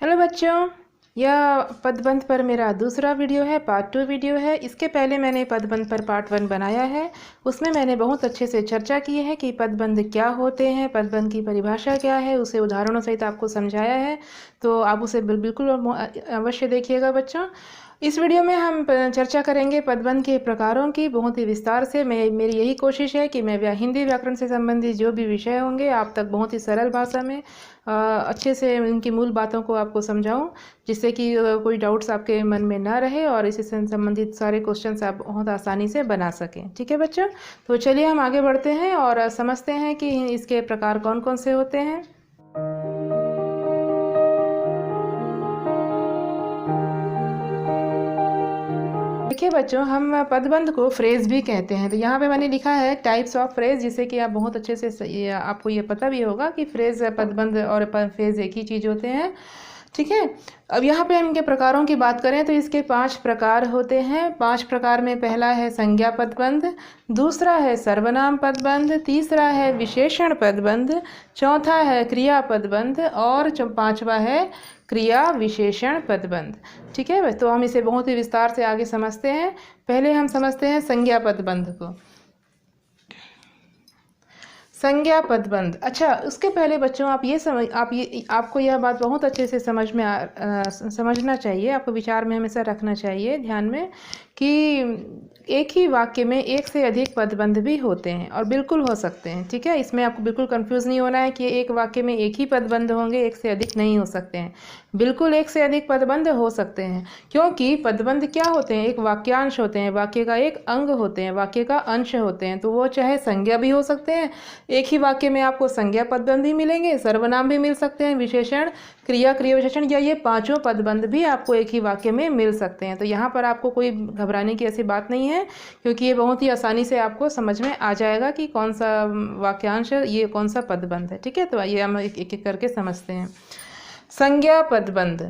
Hello बच्चों, यह पदबंध पर मेरा दूसरा वीडियो है, पार्ट 2 वीडियो है। इसके पहले मैंने पदबंध पर पार्ट 1 बनाया है। उसमें मैंने बहुत अच्छे से चर्चा की है कि पदबंध क्या होते हैं, पदबंध की परिभाषा क्या है, उसे उदाहरणों सहित आपको समझाया है। तो आप उसे बिल्कुल अवश्य देखिएगा बच्चों। इस वीडियो में हम चर्चा करेंगे पदबंध के प्रकारों की बहुत ही विस्तार से। मेरी यही कोशिश है कि मैं हिंदी व्याकरण से संबंधित जो भी विषय होंगे आप तक बहुत ही सरल भाषा में अच्छे से इनकी मूल बातों को आपको समझाऊं, जिससे कि कोई डाउट्स आपके मन में ना रहे और इसी से संबंधित सारे क्वेश्चंस आप बहुत आसानी से बना सकें। ठीक है बच्चों, तो चलिए हम आगे बढ़ते हैं और समझते हैं कि इसके प्रकार कौन कौन से होते हैं। देखिए बच्चों, हम पदबंध को फ्रेज भी कहते हैं। तो यहाँ पे मैंने लिखा है टाइप्स ऑफ फ्रेज, जिससे कि आप बहुत अच्छे से आपको ये पता भी होगा कि फ्रेज, पदबंध और फ्रेज एक ही चीज़ होते हैं। ठीक है, अब यहाँ पे हम इनके प्रकारों की बात करें तो इसके 5 प्रकार होते हैं। 5 प्रकार में पहला है संज्ञा पदबंध, दूसरा है सर्वनाम पदबंध, तीसरा है विशेषण पदबंध, चौथा है क्रिया पदबंध और पांचवा है क्रिया विशेषण पदबंध। ठीक है, तो हम इसे बहुत ही विस्तार से आगे समझते हैं। पहले हम समझते हैं संज्ञा पदबंध को। संज्ञा पदबंध, अच्छा उसके पहले बच्चों आपको यह बात बहुत अच्छे से समझना चाहिए, आपको विचार में हमेशा रखना चाहिए ध्यान में कि एक ही वाक्य में एक से अधिक पदबंध भी होते हैं और बिल्कुल हो सकते हैं। ठीक है, इसमें आपको बिल्कुल कंफ्यूज नहीं होना है कि एक वाक्य में एक ही पदबंध होंगे, एक से अधिक नहीं हो सकते हैं। बिल्कुल एक से अधिक पदबंध हो सकते हैं, क्योंकि पदबंध क्या होते हैं, एक वाक्यांश होते हैं, वाक्य का एक अंग होते हैं, वाक्य का अंश होते हैं। तो वो चाहे संज्ञा भी हो सकते हैं, एक ही वाक्य में आपको संज्ञा पदबंध भी मिलेंगे, सर्वनाम भी मिल सकते हैं, विशेषण, क्रिया, क्रिया विशेषण, या ये पांचों पदबंध भी आपको एक ही वाक्य में मिल सकते हैं। तो यहाँ पर आपको कोई घबराने की ऐसी बात नहीं है, क्योंकि ये बहुत ही आसानी से आपको समझ में आ जाएगा कि कौन सा वाक्यांश है, ये कौन सा पदबंध है। ठीक है, तो आइए हम एक एक करके समझते हैं। संज्ञा पदबंध,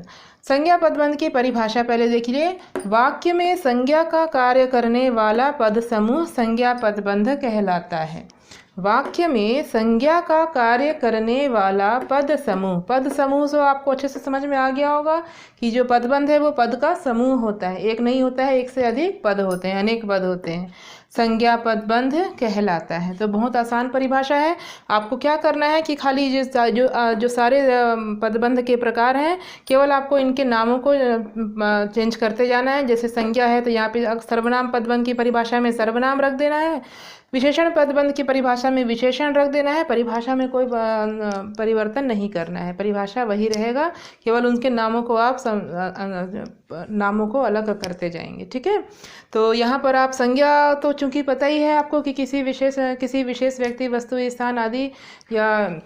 संज्ञा पदबंध की परिभाषा पहले देखिए। वाक्य में संज्ञा का कार्य करने वाला पद समूह संज्ञा पदबंध कहलाता है। वाक्य में संज्ञा का कार्य करने वाला पद समूह से आपको अच्छे से समझ में आ गया होगा कि जो पदबंध है वो पद का समूह होता है, एक नहीं होता है, एक से अधिक पद होते हैं, अनेक पद होते हैं, संज्ञा पदबंध कहलाता है। तो बहुत आसान परिभाषा है। आपको क्या करना है कि खाली जो सारे पदबंध के प्रकार हैं, केवल आपको इनके नामों को चेंज करते जाना है। जैसे संज्ञा है तो यहाँ पे सर्वनाम पदबंध की परिभाषा में सर्वनाम रख देना है, विशेषण पदबंध की परिभाषा में विशेषण रख देना है। परिभाषा में कोई परिवर्तन नहीं करना है, परिभाषा वही रहेगा, केवल उनके नामों को आप नामों को अलग करते जाएंगे। ठीक है, तो यहाँ पर आप संज्ञा तो चूंकि पता ही है आपको कि किसी विशेष व्यक्ति, वस्तु, स्थान आदि या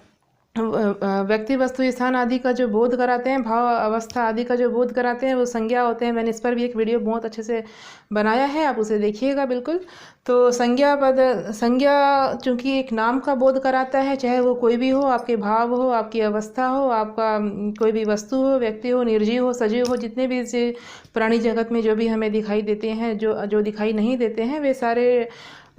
व्यक्ति, वस्तु, स्थान आदि का जो बोध कराते हैं, भाव, अवस्था आदि का जो बोध कराते हैं, वो संज्ञा होते हैं। मैंने इस पर भी एक वीडियो बहुत अच्छे से बनाया है, आप उसे देखिएगा बिल्कुल। तो संज्ञा चूंकि एक नाम का बोध कराता है, चाहे वो कोई भी हो, आपके भाव हो, आपकी अवस्था हो, आपका कोई भी वस्तु हो, व्यक्ति हो, निर्जीव हो, सजीव हो, जितने भी इस प्राणी जगत में जो भी हमें दिखाई देते हैं, जो दिखाई नहीं देते हैं, वे सारे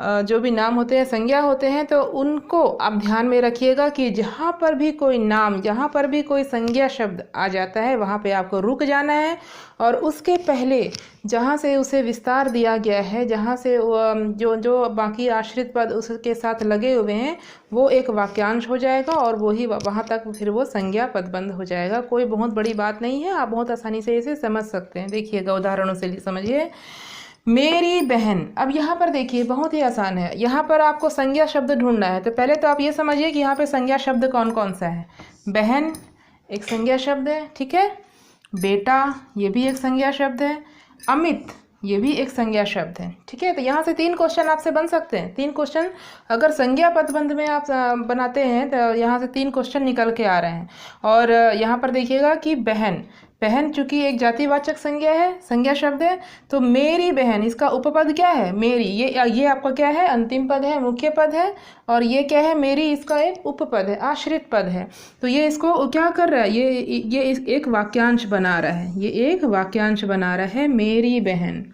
जो भी नाम होते हैं संज्ञा होते हैं। तो उनको आप ध्यान में रखिएगा कि जहाँ पर भी कोई नाम, जहाँ पर भी कोई संज्ञा शब्द आ जाता है, वहाँ पे आपको रुक जाना है और उसके पहले जहाँ से उसे विस्तार दिया गया है, जहाँ से जो बाकी आश्रित पद उसके साथ लगे हुए हैं, वो एक वाक्यांश हो जाएगा और वही वहाँ तक फिर वो संज्ञा पदबंध हो जाएगा। कोई बहुत बड़ी बात नहीं है, आप बहुत आसानी से इसे समझ सकते हैं। देखिएगा, उदाहरणों से समझिए। मेरी बहन, अब यहाँ पर देखिए बहुत ही आसान है। यहाँ पर आपको संज्ञा शब्द ढूंढना है, तो पहले तो आप ये समझिए कि यहाँ पे संज्ञा शब्द कौन कौन सा है। बहन एक संज्ञा शब्द है, ठीक है। बेटा ये भी एक संज्ञा शब्द है। अमित ये भी एक संज्ञा शब्द है, ठीक है। तो यहाँ से 3 क्वेश्चन आपसे बन सकते हैं। 3 क्वेश्चन अगर संज्ञा पदबंध में आप बनाते हैं तो यहाँ से 3 क्वेश्चन निकल के आ रहे हैं। और यहाँ पर देखिएगा कि बहन चूंकि एक जातिवाचक संज्ञा है, संज्ञा शब्द है, तो मेरी बहन, इसका उपपद क्या है, मेरी, ये आपका क्या है, अंतिम पद है, मुख्य पद है। और ये क्या है, मेरी, इसका एक उपपद है, आश्रित पद है। तो ये इसको क्या कर रहा है, ये एक वाक्यांश बना रहा है, ये एक वाक्यांश बना रहा है, मेरी बहन।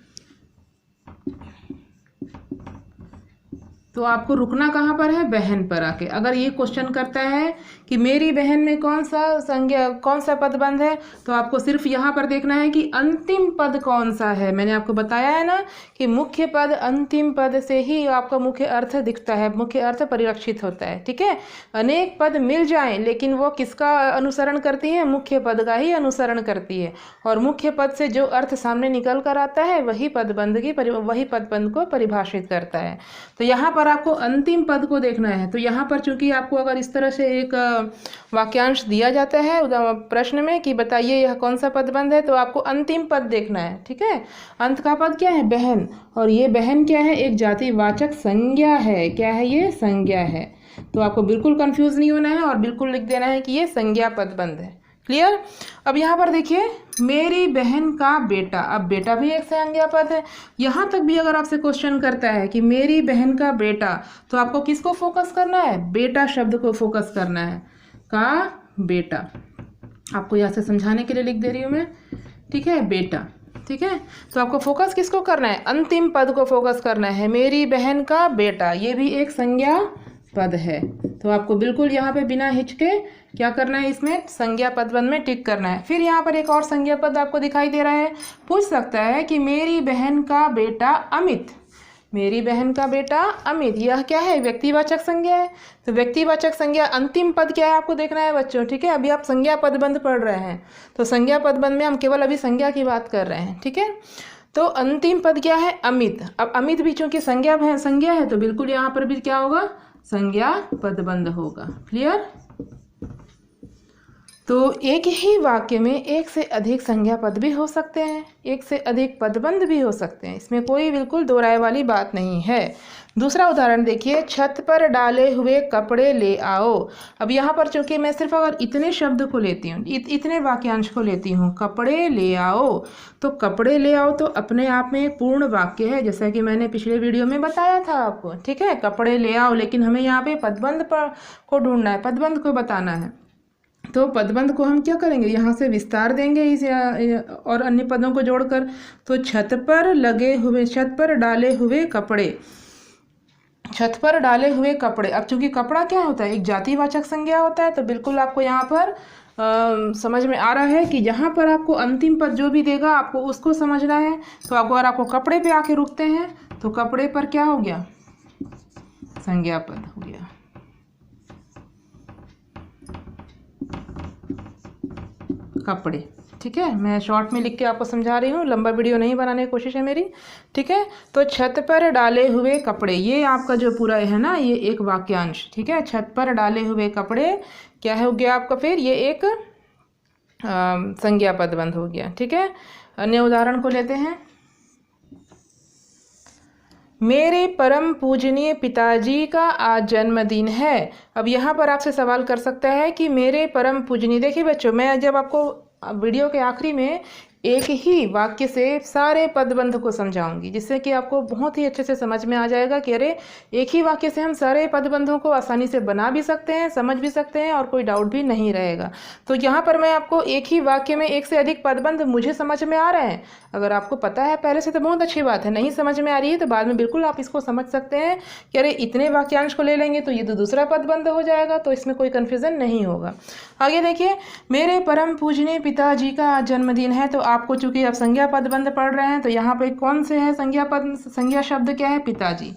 तो आपको रुकना कहाँ पर है, बहन पर आके। अगर ये क्वेश्चन करता है कि मेरी बहन में कौन सा पदबंध है, तो आपको सिर्फ यहाँ पर देखना है कि अंतिम पद कौन सा है। मैंने आपको बताया है ना कि मुख्य पद, अंतिम पद से ही आपका मुख्य अर्थ दिखता है, मुख्य अर्थ परिलक्षित होता है। ठीक है, अनेक पद मिल जाएं लेकिन वो किसका अनुसरण करती है, मुख्य पद का ही अनुसरण करती है, और मुख्य पद से जो अर्थ सामने निकल कर आता है वही पदबंध को परिभाषित करता है। तो यहाँ पर आपको अंतिम पद को देखना है। तो यहाँ पर चूंकि आपको अगर इस तरह से एक वाक्यांश दिया जाता है प्रश्न में कि बताइए यह कौन सा पदबंध है, तो आपको अंतिम पद देखना है। ठीक है, अंत का पद क्या है, बहन, और ये बहन क्या है, एक जातिवाचक संज्ञा है। क्या है, ये संज्ञा है। तो आपको बिल्कुल कंफ्यूज नहीं होना है और बिल्कुल लिख देना है कि ये संज्ञा पदबंध है। क्लियर। अब यहाँ पर देखिए, मेरी बहन का बेटा, अब बेटा भी एक संज्ञा पद है। यहाँ तक भी अगर आपसे क्वेश्चन करता है कि मेरी बहन का बेटा, तो आपको किसको फोकस करना है, बेटा शब्द को फोकस करना है, का बेटा। आपको यहाँ से समझाने के लिए लिख दे रही हूँ मैं। ठीक है, बेटा। ठीक है, तो आपको फोकस किसको करना है, अंतिम पद को फोकस करना है, मेरी बहन का बेटा, ये भी एक संज्ञा पद है। तो आपको बिल्कुल यहाँ पे बिना हिचके क्या करना है, इसमें संज्ञा पदबंध में टिक करना है। फिर यहाँ पर एक और संज्ञा पद आपको दिखाई दे रहा है, पूछ सकता है कि मेरी बहन का बेटा अमित, मेरी बहन का बेटा अमित, यह क्या है, व्यक्तिवाचक संज्ञा है। तो व्यक्तिवाचक संज्ञा अंतिम पद क्या है आपको देखना है बच्चों। ठीक है, अभी आप संज्ञा पदबंध पढ़ रहे हैं, तो संज्ञा पदबंध में हम केवल अभी संज्ञा की बात कर रहे हैं। ठीक है, तो अंतिम पद क्या है, अमित। अब अमित भी चूंकि संज्ञा है तो बिल्कुल यहाँ पर भी क्या होगा, संज्ञा पदबंध होगा। क्लियर। तो एक ही वाक्य में एक से अधिक संज्ञा पद भी हो सकते हैं, एक से अधिक पदबंध भी हो सकते हैं, इसमें कोई बिल्कुल दो राय वाली बात नहीं है। दूसरा उदाहरण देखिए, छत पर डाले हुए कपड़े ले आओ। अब यहाँ पर चूंकि मैं सिर्फ अगर इतने शब्द को लेती हूँ, इतने वाक्यांश को लेती हूँ, कपड़े ले आओ, तो कपड़े ले आओ तो अपने आप में एक पूर्ण वाक्य है, जैसा कि मैंने पिछले वीडियो में बताया था आपको। ठीक है, कपड़े ले आओ, लेकिन हमें यहाँ पे पदबंध को ढूंढना है, पदबंध को बताना है। तो पदबंध को हम क्या करेंगे, यहाँ से विस्तार देंगे इस और अन्य पदों को जोड़कर। तो छत पर डाले हुए कपड़े, छत पर डाले हुए कपड़े। अब चूंकि कपड़ा क्या होता है, एक जातिवाचक संज्ञा होता है, तो बिल्कुल आपको यहाँ पर समझ में आ रहा है कि यहाँ पर आपको अंतिम पद जो भी देगा आपको उसको समझना है। तो अगर आपको कपड़े पे आके रुकते हैं तो कपड़े पर क्या हो गया, संज्ञा पद हो गया। कपड़े। ठीक है, मैं शॉर्ट में लिख के आपको समझा रही हूँ, लंबा वीडियो नहीं बनाने की कोशिश है मेरी। ठीक है, तो छत पर डाले हुए कपड़े, ये आपका जो पूरा है ना, ये एक वाक्यांश। ठीक है, छत पर डाले हुए कपड़े क्या हो गया आपका, फिर ये एक संज्ञा पदबंध हो गया। ठीक है, अन्य उदाहरण को लेते हैं। मेरे परम पूजनीय पिताजी का आज जन्मदिन है। अब यहाँ पर आपसे सवाल कर सकता है कि मेरे परम पूजनीय, देखिए बच्चों, मैं जब आपको वीडियो के आखिरी में एक ही वाक्य से सारे पदबंध को समझाऊंगी, जिससे कि आपको बहुत ही अच्छे से समझ में आ जाएगा कि अरे एक ही वाक्य से हम सारे पदबंधों को आसानी से बना भी सकते हैं, समझ भी सकते हैं, और कोई डाउट भी नहीं रहेगा। तो यहाँ पर मैं आपको एक ही वाक्य में एक से अधिक पदबंध मुझे समझ में आ रहे हैं, अगर आपको पता है पहले से तो बहुत अच्छी बात है, नहीं समझ में आ रही है तो बाद में बिल्कुल आप इसको समझ सकते हैं कि अरे इतने वाक्यांश को ले लेंगे तो ये तो दूसरा पदबंध हो जाएगा, तो इसमें कोई कन्फ्यूज़न नहीं होगा। आगे देखिए, मेरे परम पूजनीय पिताजी का आज जन्मदिन है। तो आपको चूंकि आप संज्ञा पदबंध पढ़ रहे हैं, तो यहाँ पे कौन से है संज्ञा शब्द क्या है, पिताजी।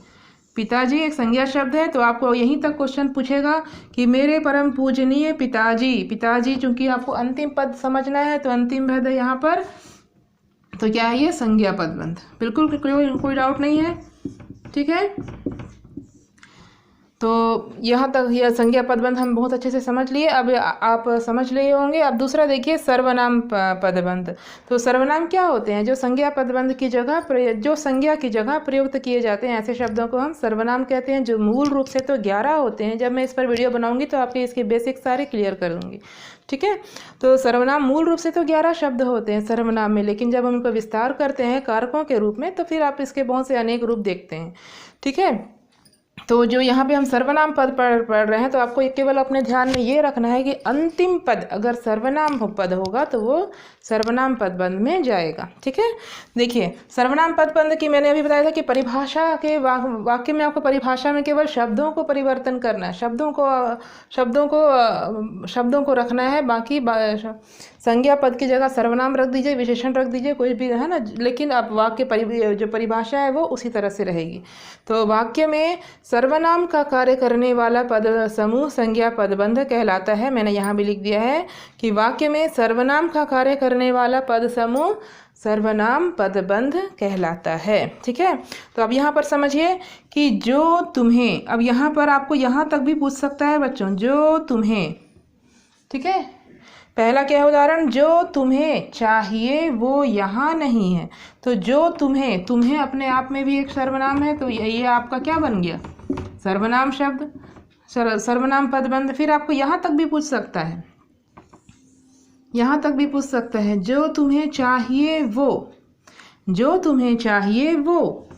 पिताजी एक संज्ञा शब्द है। तो आपको यहीं तक क्वेश्चन पूछेगा कि मेरे परम पूजनीय पिताजी, पिताजी चूंकि आपको अंतिम पद समझना है तो अंतिम पद है यहाँ पर, तो क्या है ये, संज्ञा पदबंध। बिल्कुल कोई डाउट नहीं है। ठीक है, तो यहाँ तक यह संज्ञा पदबंध हम बहुत अच्छे से समझ लिए। अब आप समझ लिए होंगे। अब दूसरा देखिए, सर्वनाम पदबंध। तो सर्वनाम क्या होते हैं, जो संज्ञा पदबंध की जगह जो संज्ञा की जगह प्रयुक्त किए जाते हैं, ऐसे शब्दों को हम सर्वनाम कहते हैं, जो मूल रूप से तो 11 होते हैं। जब मैं इस पर वीडियो बनाऊंगी तो आपके इसके बेसिक सारे क्लियर कर दूंगी। ठीक है, तो सर्वनाम मूल रूप से तो 11 शब्द होते हैं सर्वनाम में, लेकिन जब हम उनको विस्तार करते हैं कारकों के रूप में तो फिर आप इसके बहुत से अनेक रूप देखते हैं। ठीक है, तो जो यहाँ पे हम सर्वनाम पद पढ़ रहे हैं, तो आपको केवल अपने ध्यान में ये रखना है कि अंतिम पद अगर सर्वनाम पद होगा तो वो सर्वनाम पद बंध में जाएगा। ठीक है, देखिए सर्वनाम पद बंध की मैंने अभी बताया था कि परिभाषा के वाक्य में आपको परिभाषा में केवल शब्दों को परिवर्तन करना है, शब्दों को रखना है, बाकी संज्ञा पद की जगह सर्वनाम रख दीजिए, विशेषण रख दीजिए, कोई भी है ना, लेकिन अब वाक्य जो परिभाषा है वो उसी तरह से रहेगी। तो वाक्य में सर्वनाम का कार्य करने वाला पद समूह संज्ञा पदबंध कहलाता है। मैंने यहाँ भी लिख दिया है कि वाक्य में सर्वनाम का कार्य करने वाला पद समूह सर्वनाम पदबंध कहलाता है। ठीक है, तो अब यहाँ पर समझिए कि जो तुम्हें, अब यहाँ पर आपको यहाँ तक भी पूछ सकता है बच्चों, जो तुम्हें, ठीक है, पहला क्या है उदाहरण, जो तुम्हें चाहिए वो यहाँ नहीं है। तो जो तुम्हें, तुम्हें अपने आप में भी एक सर्वनाम है, तो ये आपका क्या बन गया, सर्वनाम शब्द, सर्वनाम पदबंध। फिर आपको यहाँ तक भी पूछ सकता है, यहाँ तक भी पूछ सकता है, जो तुम्हें चाहिए वो, जो तुम्हें चाहिए वो।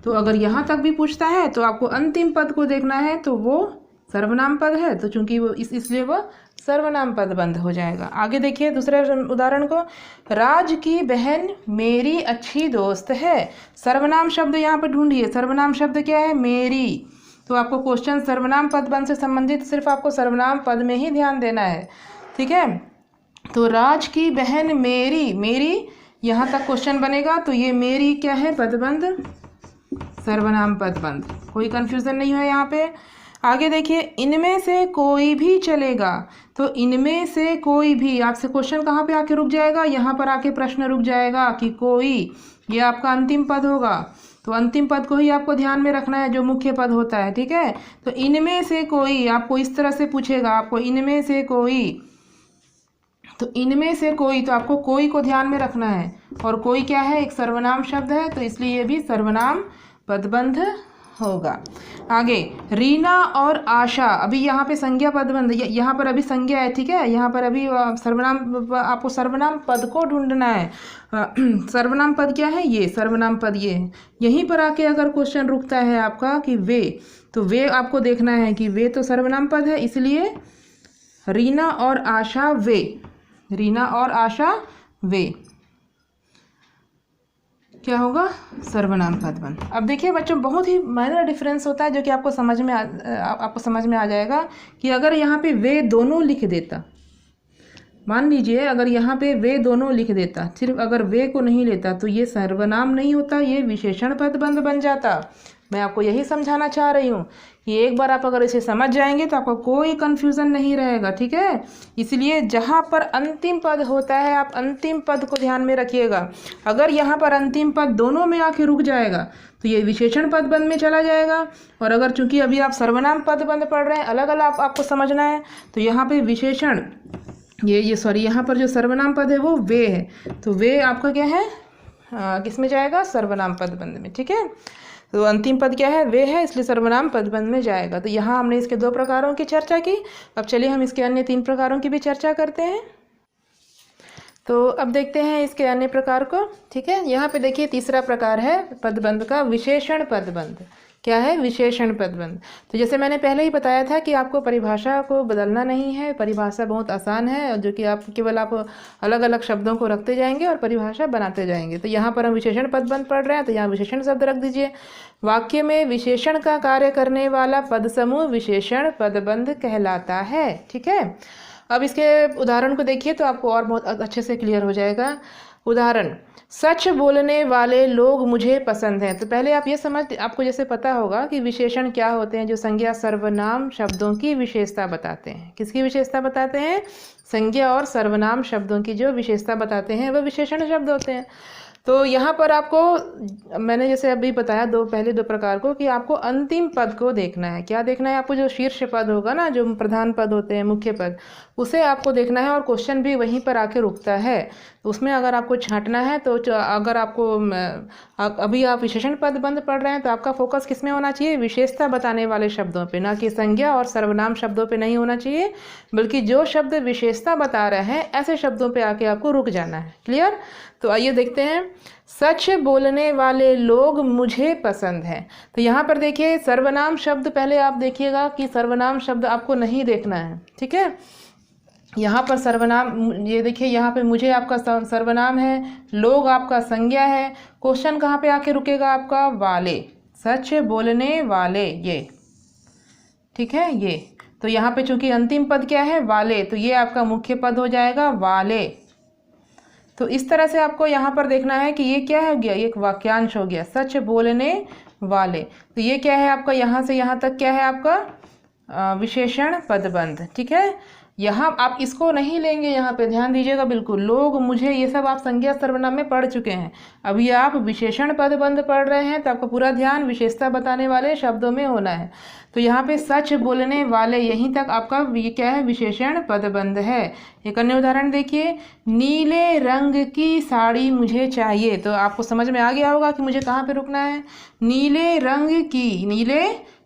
तो अगर यहाँ तक भी पूछता है तो आपको अंतिम पद को देखना है, तो वो सर्वनाम पद है, तो चूंकि वो इसलिए वो सर्वनाम पद बंद हो जाएगा। आगे देखिए दूसरे उदाहरण को, राज की बहन मेरी अच्छी दोस्त है। सर्वनाम शब्द यहाँ पर ढूंढिए, सर्वनाम शब्द क्या है, मेरी। तो आपको क्वेश्चन सर्वनाम पद बंद से संबंधित सिर्फ आपको सर्वनाम पद में ही ध्यान देना है। ठीक है, तो राज की बहन मेरी, मेरी यहाँ तक क्वेश्चन बनेगा, तो ये मेरी क्या है, पदबंध, सर्वनाम पदबंध, कोई कंफ्यूजन नहीं है यहाँ पे। आगे देखिए, इनमें से कोई भी चलेगा। तो इनमें से कोई भी, आपसे क्वेश्चन कहाँ पे आके रुक जाएगा, यहाँ पर आके प्रश्न रुक जाएगा कि कोई, ये आपका अंतिम पद होगा। तो अंतिम पद को ही आपको ध्यान में रखना है जो मुख्य पद होता है। ठीक है, तो इनमें से कोई आपको इस तरह से पूछेगा, आपको इनमें से कोई, तो इनमें से कोई, तो आपको कोई को ध्यान में रखना है, और कोई क्या है, एक सर्वनाम शब्द है, तो इसलिए ये भी सर्वनाम पदबंध होगा। आगे, रीना और आशा, अभी यहाँ पे संज्ञा पदबंध, यहाँ पर अभी संज्ञा है। ठीक है, यहाँ पर अभी सर्वनाम, आपको सर्वनाम पद को ढूंढना है। सर्वनाम पद क्या है, ये सर्वनाम पद ये है। यहीं पर आके अगर क्वेश्चन रुकता है आपका कि वे, तो वे आपको देखना है कि वे तो सर्वनाम पद है, इसलिए रीना और आशा वे, रीना और आशा वे क्या होगा, सर्वनाम पदबंध। अब देखिए बच्चों, बहुत ही माइनर डिफरेंस होता है जो कि आपको समझ में आ जाएगा कि अगर यहाँ पे वे दोनों लिख देता, मान लीजिए अगर यहाँ पे वे दोनों लिख देता, सिर्फ अगर वे को नहीं लेता, तो ये सर्वनाम नहीं होता, ये विशेषण पदबंध बन जाता। मैं आपको यही समझाना चाह रही हूँ कि एक बार आप अगर इसे समझ जाएंगे तो आपको कोई कन्फ्यूज़न नहीं रहेगा। ठीक है, इसलिए जहाँ पर अंतिम पद होता है आप अंतिम पद को ध्यान में रखिएगा। अगर यहाँ पर अंतिम पद दोनों में आके रुक जाएगा तो ये विशेषण पदबंध में चला जाएगा, और अगर चूंकि अभी आप सर्वनाम पदबंध पढ़ रहे हैं, अलग अलग आपको समझना है, तो यहाँ पे विशेषण, ये सॉरी, यहाँ पर जो सर्वनाम पद है वो वे है, तो वे आपका क्या है, किस में जाएगा, सर्वनाम पदबंध में। ठीक है, तो अंतिम पद क्या है, वे है, इसलिए सर्वनाम पदबंध में जाएगा। तो यहाँ हमने इसके 2 प्रकारों की चर्चा की। अब चलिए हम इसके अन्य 3 प्रकारों की भी चर्चा करते हैं। तो अब देखते हैं इसके अन्य प्रकार को। ठीक है, यहाँ पे देखिए तीसरा प्रकार है पदबंध का, विशेषण पदबंध। क्या है, विशेषण पदबंध। तो जैसे मैंने पहले ही बताया था कि आपको परिभाषा को बदलना नहीं है, परिभाषा बहुत आसान है, और जो कि आप केवल आप अलग अलग शब्दों को रखते जाएंगे और परिभाषा बनाते जाएंगे। तो यहाँ पर हम विशेषण पदबंध पढ़ रहे हैं, तो यहाँ विशेषण शब्द रख दीजिए। वाक्य में विशेषण का कार्य करने वाला पद समूह विशेषण पदबंध कहलाता है। ठीक है, अब इसके उदाहरण को देखिए तो आपको और बहुत अच्छे से क्लियर हो जाएगा। उदाहरण, सच बोलने वाले लोग मुझे पसंद हैं। तो पहले आप ये आपको जैसे पता होगा कि विशेषण क्या होते हैं, जो संज्ञा सर्वनाम शब्दों की विशेषता बताते हैं। किसकी विशेषता बताते हैं, संज्ञा और सर्वनाम शब्दों की जो विशेषता बताते हैं वह विशेषण शब्द होते हैं। तो यहाँ पर आपको मैंने जैसे अभी बताया पहले दो प्रकार को, कि आपको अंतिम पद को देखना है। क्या देखना है आपको, जो शीर्ष पद होगा ना, जो प्रधान पद होते हैं, मुख्य पद, उसे आपको देखना है, और क्वेश्चन भी वहीं पर आके रुकता है। तो उसमें अगर आपको छांटना है, तो अगर आपको अभी आप विशेषण पदबंध पढ़ रहे हैं तो आपका फोकस किस में होना चाहिए, विशेषता बताने वाले शब्दों पे, ना कि संज्ञा और सर्वनाम शब्दों पे नहीं होना चाहिए, बल्कि जो शब्द विशेषता बता रहे हैं ऐसे शब्दों पे आके आपको रुक जाना है। क्लियर। तो आइए देखते हैं सच बोलने वाले लोग मुझे पसंद हैं। तो यहाँ पर देखिए सर्वनाम शब्द, पहले आप देखिएगा कि सर्वनाम शब्द आपको नहीं देखना है, ठीक है। यहाँ पर सर्वनाम, ये देखिए यहाँ पे मुझे आपका सर्वनाम है, लोग आपका संज्ञा है। क्वेश्चन कहाँ पे आके रुकेगा आपका? वाले, सच बोलने वाले, ये ठीक है ये। तो यहाँ पे चूंकि अंतिम पद क्या है? वाले, तो ये आपका मुख्य पद हो जाएगा वाले। तो इस तरह से आपको यहाँ पर देखना है कि ये क्या हो गया? एक वाक्यांश हो गया, सच बोलने वाले। तो ये क्या है आपका? यहाँ से यहाँ तक क्या है आपका? विशेषण पदबंध, ठीक है। यहाँ आप इसको नहीं लेंगे, यहाँ पे ध्यान दीजिएगा बिल्कुल। लोग, मुझे, ये सब आप संज्ञा सर्वनाम में पढ़ चुके हैं। अभी आप विशेषण पदबंध पढ़ रहे हैं, तो आपका पूरा ध्यान विशेषता बताने वाले शब्दों में होना है। तो यहाँ पे सच बोलने वाले, यहीं तक आपका ये क्या है? विशेषण पदबंध है। एक अन्य उदाहरण देखिए, नीले रंग की साड़ी मुझे चाहिए। तो आपको समझ में आ गया होगा कि मुझे कहाँ पे रुकना है? नीले रंग की, नीले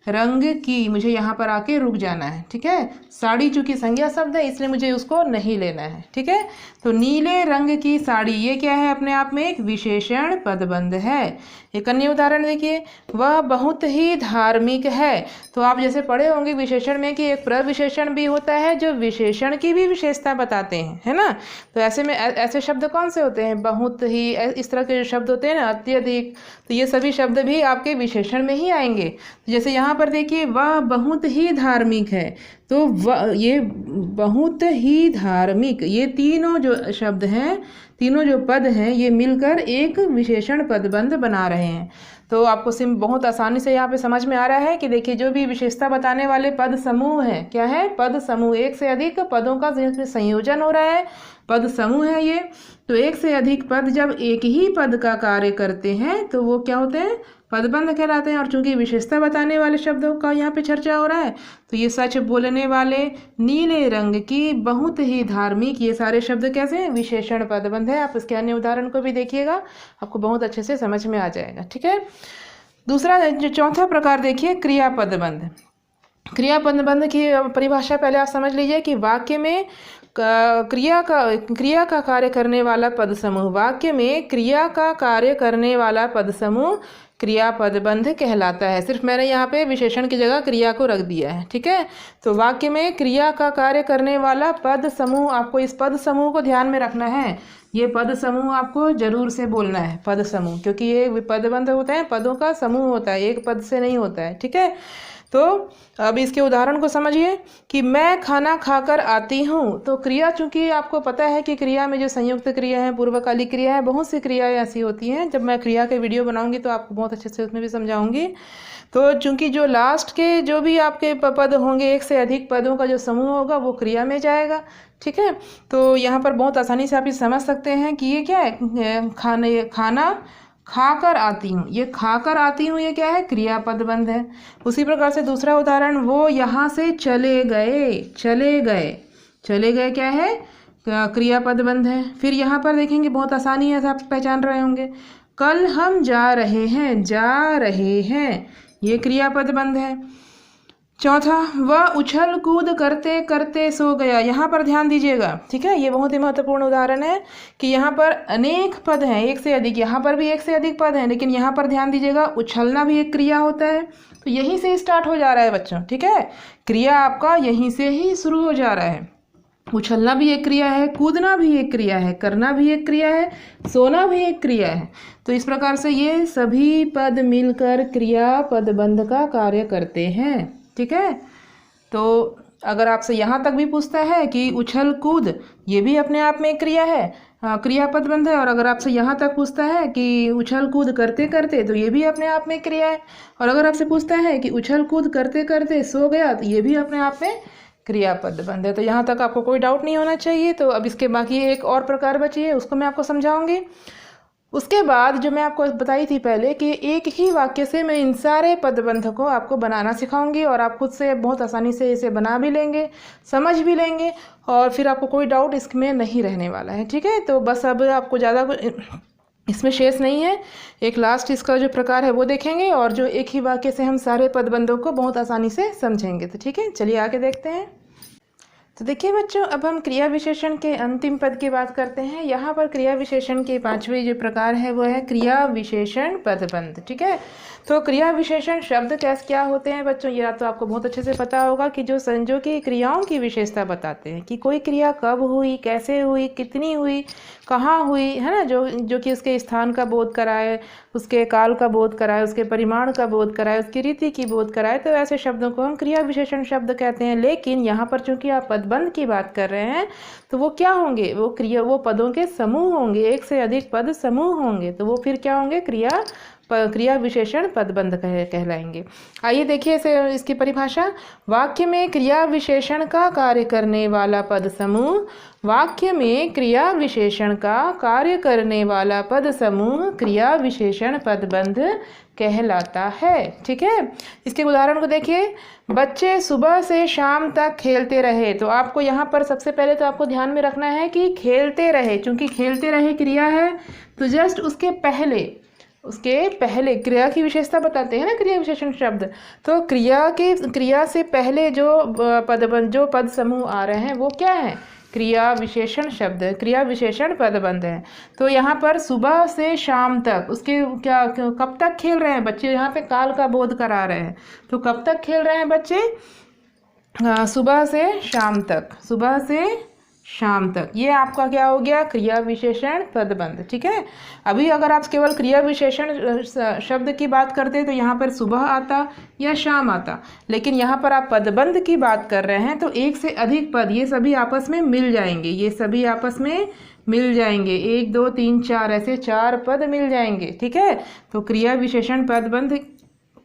रंग की, मुझे यहाँ पर आके रुक जाना है, ठीक है। साड़ी चूंकि संज्ञा शब्द है इसलिए मुझे उसको नहीं लेना है, ठीक है। तो नीले रंग की साड़ी, ये क्या है? अपने आप में एक विशेषण पदबंध है। एक अन्य उदाहरण देखिए, वह बहुत ही धार्मिक है। तो आप जैसे पढ़े होंगे विशेषण में कि एक प्रविशेषण भी होता है जो विशेषण की भी विशेषता बताते हैं, है ना। तो ऐसे में ऐसे शब्द कौन से होते हैं? बहुत ही, इस तरह के जो शब्द होते हैं ना, अत्यधिक, तो ये सभी शब्द भी आपके विशेषण में ही आएंगे। तो जैसे यहाँ पर देखिए, वह बहुत ही धार्मिक है, तो ये बहुत ही धार्मिक, ये तीनों जो शब्द हैं, तीनों जो पद हैं, ये मिलकर एक विशेषण पदबंध बना रहे हैं। तो आपको बहुत आसानी से यहाँ पे समझ में आ रहा है कि देखिए जो भी विशेषता बताने वाले पद समूह है, क्या है? पद समूह, एक से अधिक पदों का संयोजन हो रहा है, पद समूह है ये। तो एक से अधिक पद जब एक ही पद का कार्य करते हैं तो वो क्या होते हैं? पदबंध कहलाते हैं। और चूंकि विशेषता बताने वाले शब्दों का यहाँ पे चर्चा हो रहा है, तो ये सच बोलने वाले, नीले रंग की, बहुत ही धार्मिक, ये सारे शब्द कैसे हैं? विशेषण पदबंध है। आप इसके अन्य उदाहरण को भी देखिएगा, आपको बहुत अच्छे से समझ में आ जाएगा, ठीक है। दूसरा, जो चौथा प्रकार देखिए, क्रियापदबंध। क्रियापदबंध की परिभाषा पहले आप समझ लीजिए कि वाक्य में क्रिया का कार्य करने वाला पद समूह, वाक्य में क्रिया का कार्य करने वाला पद समूह क्रियापदबंध कहलाता है। सिर्फ मैंने यहाँ पे विशेषण की जगह क्रिया को रख दिया है, ठीक है। तो वाक्य में क्रिया का कार्य करने वाला पद समूह, आपको इस पद समूह को ध्यान में रखना है। ये पद समूह आपको जरूर से बोलना है, पद समूह, क्योंकि ये पदबंध होता है, पदों का समूह होता है, एक पद से नहीं होता है, ठीक है। तो अब इसके उदाहरण को समझिए कि मैं खाना खाकर आती हूँ। तो क्रिया, चूंकि आपको पता है कि क्रिया में जो संयुक्त क्रिया है, पूर्वकालिक क्रिया है, बहुत सी क्रियाएं ऐसी होती हैं। जब मैं क्रिया के वीडियो बनाऊंगी तो आपको बहुत अच्छे से उसमें भी समझाऊंगी। तो चूंकि जो लास्ट के जो भी आपके पद होंगे, एक से अधिक पदों का जो समूह होगा वो क्रिया में जाएगा, ठीक है। तो यहाँ पर बहुत आसानी से आप ये समझ सकते हैं कि ये क्या है? खाना खाकर आती हूँ, ये खाकर आती हूँ, ये क्या है? क्रियापदबंध है। उसी प्रकार से दूसरा उदाहरण, वो यहाँ से चले गए, चले गए, चले गए क्या है? क्रियापदबंध है। फिर यहाँ पर देखेंगे, बहुत आसानी है, आप पहचान रहे होंगे, कल हम जा रहे हैं, जा रहे हैं, ये क्रियापदबंध है। चौथा, वह उछल कूद करते करते सो गया। यहाँ पर ध्यान दीजिएगा, ठीक है, ये बहुत ही महत्वपूर्ण उदाहरण है कि यहाँ पर अनेक पद हैं, एक से अधिक, यहाँ पर भी एक से अधिक पद हैं, लेकिन यहाँ पर ध्यान दीजिएगा, उछलना भी एक क्रिया होता है। तो यहीं से स्टार्ट हो जा रहा है बच्चों, ठीक है, क्रिया आपका यहीं से ही शुरू हो जा रहा है। उछलना भी एक क्रिया है, कूदना भी एक क्रिया है, करना भी एक क्रिया है, सोना भी एक क्रिया है। तो इस प्रकार से ये सभी पद मिलकर क्रियापदबंध का कार्य करते हैं, ठीक है। तो अगर आपसे यहाँ तक भी पूछता है कि उछल कूद, ये भी अपने आप में एक क्रिया है, क्रियापदबंध है। और अगर आपसे यहाँ तक पूछता है कि उछल कूद करते करते, तो ये भी अपने आप में क्रिया है। और अगर आपसे पूछता है कि उछल कूद करते करते सो गया, तो ये भी अपने आप में क्रियापदबंध है। तो यहाँ तक आपको कोई डाउट नहीं होना चाहिए। तो अब इसके बाकी एक और प्रकार बची है, उसको मैं आपको समझाऊंगी। उसके बाद जो मैं आपको बताई थी पहले कि एक ही वाक्य से मैं इन सारे पदबंध को आपको बनाना सिखाऊंगी, और आप खुद से बहुत आसानी से इसे बना भी लेंगे, समझ भी लेंगे, और फिर आपको कोई डाउट इसमें नहीं रहने वाला है, ठीक है। तो बस अब आपको ज़्यादा इसमें शेष नहीं है। एक लास्ट इसका जो प्रकार है वो देखेंगे, और जो एक ही वाक्य से हम सारे पदबंधों को बहुत आसानी से समझेंगे। तो ठीक है, चलिए आगे देखते हैं। तो देखिए बच्चों, अब हम क्रिया विशेषण के अंतिम पद की बात करते हैं। यहाँ पर क्रिया विशेषण के 5वें जो प्रकार है वो है क्रिया विशेषण पदबंध। ठीक है, तो क्रिया विशेषण शब्द कैसे क्या होते हैं बच्चों, यह तो आपको बहुत अच्छे से पता होगा कि जो संजो की क्रियाओं की विशेषता बताते हैं कि कोई क्रिया कब हुई, कैसे हुई, कितनी हुई, कहाँ हुई, है ना, जो कि उसके स्थान का बोध कराए, उसके काल का बोध कराए, उसके परिमाण का बोध कराए, उसकी रीति की बोध कराए, तो ऐसे शब्दों को हम क्रिया विशेषण शब्द कहते हैं। लेकिन यहाँ पर चूंकि आप पदबंध की बात कर रहे हैं तो वो क्या होंगे, वो पदों के समूह होंगे, एक से अधिक पद समूह होंगे, तो वो फिर क्या होंगे, क्रिया विशेषण पदबंध कहलाएंगे। आइए देखिए इसकी परिभाषा। वाक्य में क्रिया विशेषण का कार्य करने वाला पद समूह, वाक्य में क्रिया विशेषण का कार्य करने वाला पद समूह क्रिया विशेषण पदबंध कहलाता है। ठीक है, इसके उदाहरण को देखिए। बच्चे सुबह से शाम तक खेलते रहे, तो आपको यहाँ पर सबसे पहले तो आपको ध्यान में रखना है कि खेलते रहे, चूंकि खेलते रहे क्रिया है तो जस्ट उसके पहले क्रिया की विशेषता बताते हैं ना क्रिया विशेषण शब्द, तो क्रिया से पहले जो पद समूह आ रहे हैं वो क्या है, क्रिया विशेषण शब्द, क्रिया विशेषण पदबंध है। तो यहाँ पर सुबह से शाम तक, उसके कब तक खेल रहे हैं बच्चे, यहाँ पे काल का बोध करा रहे हैं, तो कब तक खेल रहे हैं बच्चे, सुबह से शाम तक, सुबह से शाम तक, ये आपका क्या हो गया, क्रिया विशेषण पदबंध। ठीक है, अभी अगर आप केवल क्रिया विशेषण शब्द की बात करते तो यहाँ पर सुबह आता या शाम आता, लेकिन यहाँ पर आप पदबंध की बात कर रहे हैं तो एक से अधिक पद ये सभी आपस में मिल जाएंगे, ये सभी आपस में मिल जाएंगे, 1 2 3 4 ऐसे 4 पद मिल जाएंगे। ठीक है, तो क्रिया विशेषण पदबंध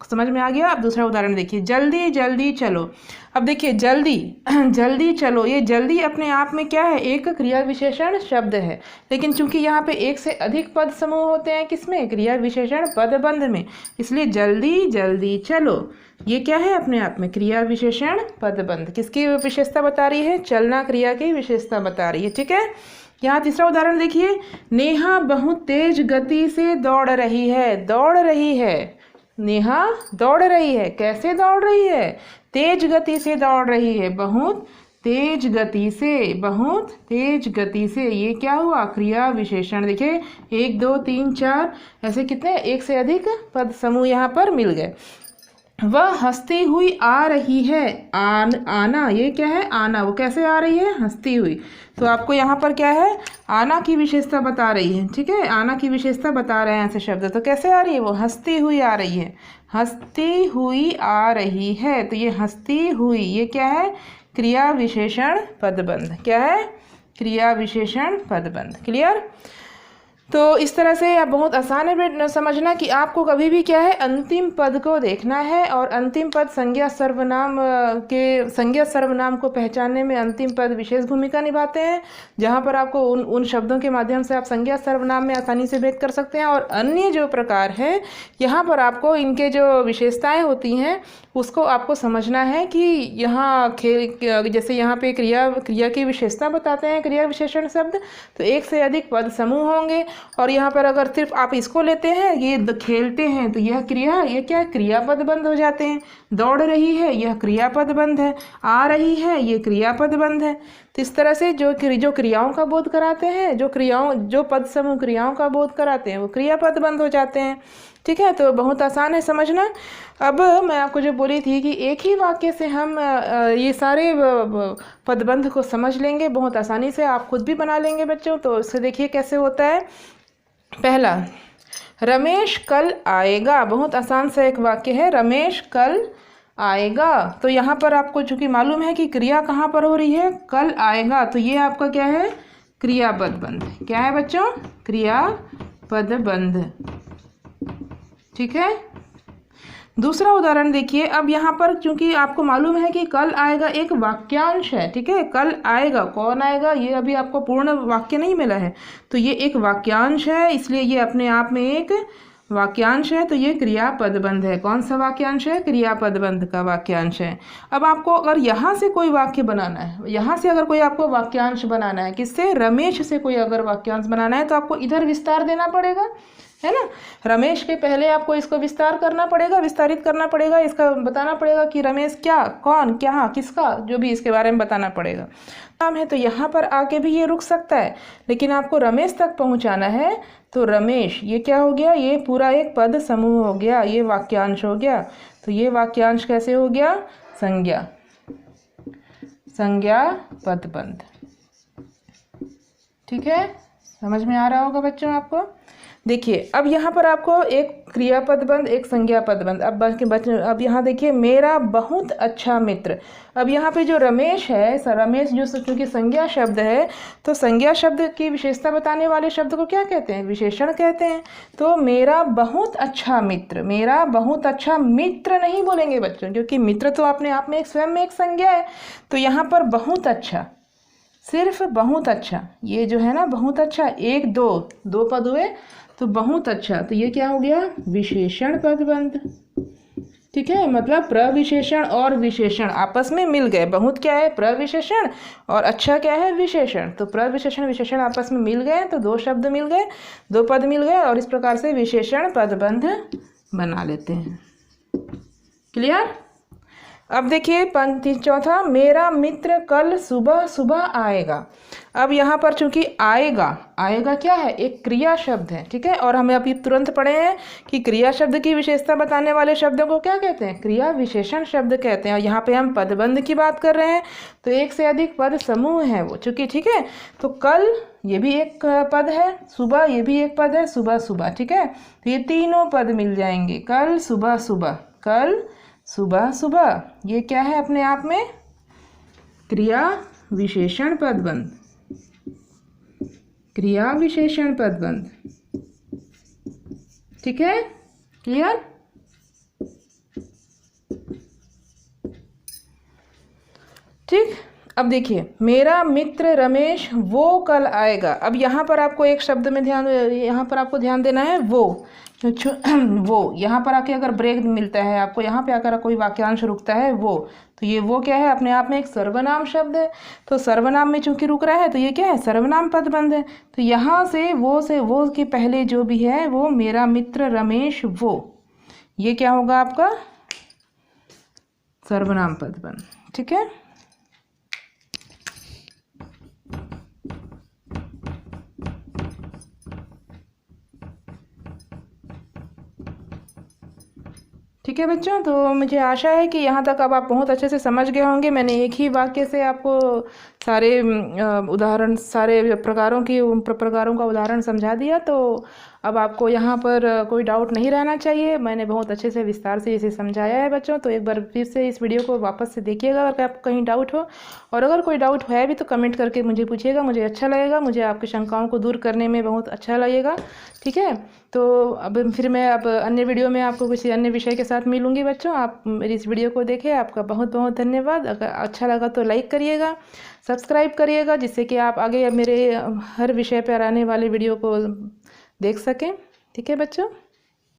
समझ में आ गया। अब दूसरा उदाहरण देखिए। जल्दी जल्दी चलो। अब देखिए जल्दी चलो, ये जल्दी अपने आप में क्या है, एक क्रिया विशेषण शब्द है, लेकिन चूंकि यहाँ पे एक से अधिक पद समूह होते हैं किसमें, क्रिया विशेषण पदबंध में, इसलिए जल्दी चलो ये क्या है, अपने आप में क्रिया विशेषण पदबंध। किसकी विशेषता बता रही है, चलना क्रिया की विशेषता बता रही है। ठीक है, यहाँ तीसरा उदाहरण देखिए। नेहा बहुत तेज गति से दौड़ रही है, नेहा दौड़ रही है, कैसे दौड़ रही है, तेज गति से दौड़ रही है, बहुत तेज गति से, ये क्या हुआ, क्रिया विशेषण। देखिए 1 2 3 4 ऐसे कितने, एक से अधिक पद समूह यहाँ पर मिल गए। वह हंसती हुई आ रही है, आना, ये क्या है, आना, वो कैसे आ रही है, हंसती हुई, तो आपको यहाँ पर क्या है, आना की विशेषता बता रही है। ठीक है, आना की विशेषता बता रहे हैं ऐसे शब्द, तो कैसे आ रही है, वो हंसती हुई आ रही है, हंसती हुई आ रही है, तो ये हंसती हुई ये क्या है, क्रिया विशेषण पदबंध, क्या है, क्रिया विशेषण पदबंध। क्लियर। तो इस तरह से आप बहुत आसान है समझना कि आपको कभी भी क्या है, अंतिम पद को देखना है, और अंतिम पद संज्ञा सर्वनाम को पहचानने में अंतिम पद विशेष भूमिका निभाते हैं, जहां पर आपको उन शब्दों के माध्यम से आप संज्ञा सर्वनाम में आसानी से भेद कर सकते हैं। और अन्य जो प्रकार है यहाँ पर आपको इनके जो विशेषताएं होती हैं उसको आपको समझना है कि यहाँ जैसे यहाँ पे क्रिया की विशेषता बताते हैं क्रिया विशेषण शब्द, तो एक से अधिक पद समूह होंगे, और यहाँ पर अगर सिर्फ आप इसको लेते हैं, ये खेलते हैं, तो यह क्या क्रियापद बंद हो जाते हैं, दौड़ रही है यह क्रियापद बंद है, आ रही है ये क्रियापद बंद है। तो इस तरह से जो क्रियाओं का बोध कराते हैं, जो पद समूह क्रियाओं का बोध कराते हैं वो क्रियापद बंद हो जाते हैं। ठीक है, तो बहुत आसान है समझना। अब मैं आपको जो बोली थी कि एक ही वाक्य से हम ये सारे पदबंध को समझ लेंगे बहुत आसानी से, आप खुद भी बना लेंगे बच्चों। तो इससे देखिए कैसे होता है। पहला, रमेश कल आएगा, बहुत आसान सा एक वाक्य है, रमेश कल आएगा। तो यहाँ पर आपको चूंकि मालूम है कि क्रिया कहाँ पर हो रही है, कल आएगा, तो ये आपका क्या है, क्रियापद बंध। क्या है बच्चों, क्रियापद बंध। ठीक है, दूसरा उदाहरण देखिए। अब यहाँ पर चूंकि आपको मालूम है कि कल आएगा एक वाक्यांश है, ठीक है, कल आएगा, कौन आएगा, ये अभी आपको पूर्ण वाक्य नहीं मिला है, तो ये एक वाक्यांश है, इसलिए ये अपने आप में एक वाक्यांश है, तो ये क्रियापद बंध है। कौन सा वाक्यांश है, क्रियापद बंध का वाक्यांश है। अब आपको अगर यहाँ से कोई वाक्य बनाना है, यहाँ से अगर कोई आपको वाक्यांश बनाना है, किससे, रमेश से कोई अगर वाक्यांश बनाना है, तो आपको इधर विस्तार देना पड़ेगा, है ना। रमेश के पहले आपको इसको विस्तारित करना पड़ेगा, इसका बताना पड़ेगा कि रमेश क्या, कौन, क्या, किसका, जो भी इसके बारे में बताना पड़ेगा। नाम है तो यहाँ पर आके भी ये रुक सकता है, लेकिन आपको रमेश तक पहुँचाना है तो रमेश, ये क्या हो गया, ये पूरा एक पद समूह हो गया, ये वाक्यांश हो गया। तो ये वाक्यांश कैसे हो गया, संज्ञा, संज्ञा पदबंध। ठीक है, समझ में आ रहा होगा बच्चों आपको। देखिए अब यहाँ पर आपको एक क्रिया पदबंध, एक संज्ञा पदबंध। अब यहाँ देखिए, मेरा बहुत अच्छा मित्र। अब यहाँ पे जो रमेश है, रमेश जो चूँकि संज्ञा शब्द है, तो संज्ञा शब्द की विशेषता बताने वाले शब्द को क्या कहते हैं, विशेषण कहते हैं। तो मेरा बहुत अच्छा मित्र, मेरा बहुत अच्छा मित्र नहीं बोलेंगे बच्चों, क्योंकि मित्र तो अपने आप में एक स्वयं में एक संज्ञा है। तो यहाँ पर बहुत अच्छा, सिर्फ बहुत अच्छा, ये जो है ना बहुत अच्छा, एक दो पद हुए तो बहुत अच्छा, तो ये क्या हो गया, विशेषण पदबंध। ठीक है, मतलब प्रविशेषण और विशेषण आपस में मिल गए। बहुत क्या है, प्रविशेषण, और अच्छा क्या है, विशेषण। तो प्रविशेषण विशेषण आपस में मिल गए तो दो शब्द मिल गए, दो पद मिल गए, और इस प्रकार से विशेषण पदबंध बना लेते हैं। क्लियर। अब देखिए चौथा, मेरा मित्र कल सुबह सुबह आएगा। अब यहाँ पर चूंकि आएगा, आएगा क्या है, एक क्रिया शब्द है। ठीक है, और हमें अभी तुरंत पढ़े हैं कि क्रिया शब्द की विशेषता बताने वाले शब्दों को क्या कहते हैं, क्रिया विशेषण शब्द कहते हैं। और यहाँ पे हम पदबंध की बात कर रहे हैं, तो एक से अधिक पद समूह है वो चूंकि। ठीक है, तो कल ये भी एक पद है, सुबह ये भी एक पद है, सुबह सुबह। ठीक है, तो ये तीनों पद मिल जाएंगे, कल सुबह सुबह, कल सुबह सुबह। ये क्या है अपने आप में, क्रिया विशेषण पदबंध, क्रिया विशेषण पदबंध। ठीक है, क्लियर। ठीक, अब देखिए, मेरा मित्र रमेश वो कल आएगा। अब यहाँ पर आपको एक शब्द में यहाँ पर आपको ध्यान देना है, वो वो यहाँ पर आके अगर ब्रेक मिलता है आपको, यहाँ पे आकर कोई वाक्यांश रुकता है वो, तो ये वो क्या है, अपने आप में एक सर्वनाम शब्द है। तो सर्वनाम में चूंकि रुक रहा है तो ये क्या है, सर्वनाम पदबंध है। तो यहाँ से वो के पहले जो भी है वो, मेरा मित्र रमेश वो, ये क्या होगा आपका, सर्वनाम पदबंध। ठीक है, ठीक है बच्चों। तो मुझे आशा है कि यहाँ तक अब आप बहुत अच्छे से समझ गए होंगे। मैंने एक ही वाक्य से आपको सारे उदाहरण, सारे प्रकारों का उदाहरण समझा दिया। तो अब आपको यहाँ पर कोई डाउट नहीं रहना चाहिए। मैंने बहुत अच्छे से विस्तार से इसे समझाया है बच्चों। तो एक बार फिर से इस वीडियो को वापस से देखिएगा अगर आपको कहीं डाउट हो, और अगर कोई डाउट है भी तो कमेंट करके मुझे पूछिएगा, मुझे अच्छा लगेगा, मुझे आपकी शंकाओं को दूर करने में बहुत अच्छा लगेगा। ठीक है, तो अब फिर मैं अन्य वीडियो में आपको किसी अन्य विषय के साथ मिलूंगी बच्चों। आप मेरी इस वीडियो को देखें, आपका बहुत बहुत धन्यवाद। अगर अच्छा लगा तो लाइक करिएगा, सब्सक्राइब करिएगा, जिससे कि आप आगे मेरे हर विषय पर आने वाले वीडियो को देख सकें। ठीक है बच्चों।